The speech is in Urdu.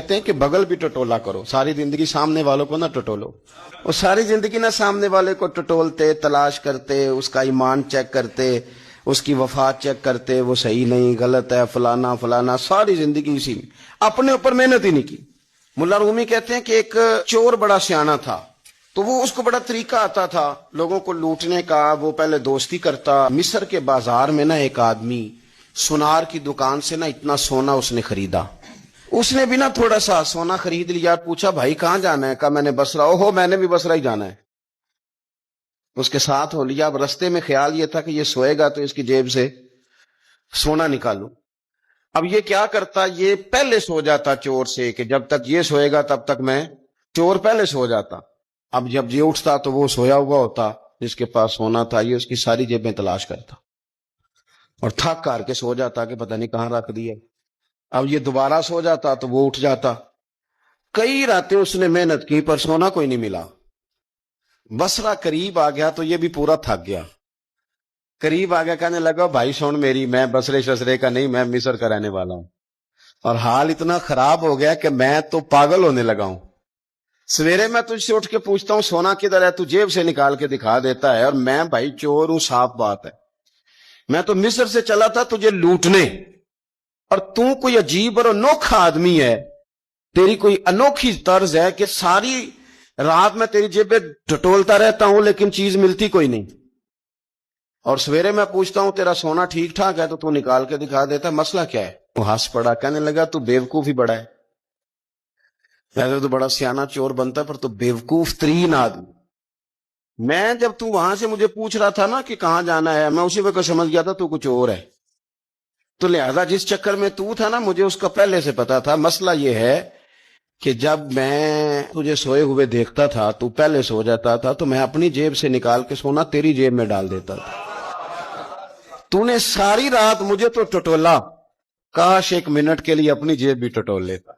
کہتے ہیں کہ بغل بھی ٹٹولا کرو، ساری زندگی سامنے والوں کو نہ ٹٹولو. وہ ساری زندگی نہ سامنے والے کو ٹٹولتے، تلاش کرتے، اس کا ایمان چیک کرتے، اس کی وفات چیک کرتے، وہ صحیح نہیں، غلط ہے، فلانا فلانا، ساری زندگی اسی میں، اپنے اوپر محنت ہی نہیں کی. ملا رومی کہتے ہیں کہ ایک چور بڑا سیانا تھا، تو وہ اس کو بڑا طریقہ آتا تھا لوگوں کو لوٹنے کا. وہ پہلے دوستی کرتا. مصر کے بازار میں نا ایک آدمی سونار کی دکان سے نا اتنا سونا اس نے خریدا. اس نے بھی نا تھوڑا سا سونا خرید لیا. پوچھا بھائی کہاں جانا ہے؟ کہا میں نے بصرہ. اوہو میں نے بھی بصرہ ہی جانا ہے. اس کے ساتھ ہو لیا. اب رستے میں خیال یہ تھا کہ یہ سوئے گا تو اس کی جیب سے سونا نکالوں. اب یہ کیا کرتا، یہ پہلے سو جاتا چور سے کہ جب تک یہ سوئے گا تب تک میں. چور پہلے سو جاتا. اب جب یہ اٹھتا تو وہ سویا ہوا ہوتا جس کے پاس سونا تھا. یہ اس کی ساری جیبیں تلاش کرتا اور تھک کر کے سو جاتا کہ پتہ نہیں کہاں رکھ دیا. اب یہ دوبارہ سو جاتا تو وہ اٹھ جاتا. کئی راتیں اس نے محنت کی پر سونا کوئی نہیں ملا. بصرہ قریب آ گیا تو یہ بھی پورا تھک گیا. قریب آ گیا، کہنے لگا بھائی سن میری، میں بصرے شسرے کا نہیں، میں مصر کا رہنے والا ہوں، اور حال اتنا خراب ہو گیا کہ میں تو پاگل ہونے لگا ہوں. سویرے میں تجھ سے اٹھ کے پوچھتا ہوں سونا کدھر ہے، تو جیب سے نکال کے دکھا دیتا ہے، اور میں بھائی چور ہوں، صاف بات ہے. میں تو مصر سے چلا تھا تجھے لوٹنے، اور تو کوئی عجیب اور انوکھا آدمی ہے. تیری کوئی انوکھی طرز ہے کہ ساری رات میں تیری جیب پہ ٹٹولتا رہتا ہوں لیکن چیز ملتی کوئی نہیں. اور سویرے میں پوچھتا ہوں تیرا سونا ٹھیک ٹھاک ہے تو نکال کے دکھا دیتا ہے، مسئلہ کیا ہے؟ وہ ہنس پڑا. کہنے لگا تو بیوقوف ہی بڑا ہے. پہلے تو بڑا سیانا چور بنتا ہے پر تو بیوقوف ترین آدمی. میں جب تو وہاں سے مجھے پوچھ رہا تھا نا کہ کہاں جانا ہے، میں اسی وقت سمجھ گیا تھا تو کچھ اور ہے. تو لہذا جس چکر میں تو تھا نا مجھے اس کا پہلے سے پتا تھا. مسئلہ یہ ہے کہ جب میں تجھے سوئے ہوئے دیکھتا تھا تو پہلے سو جاتا تھا تو میں اپنی جیب سے نکال کے سونا تیری جیب میں ڈال دیتا تھا. تو نے ساری رات مجھے تو ٹٹولا، کاش ایک منٹ کے لیے اپنی جیب بھی ٹٹول لیتا.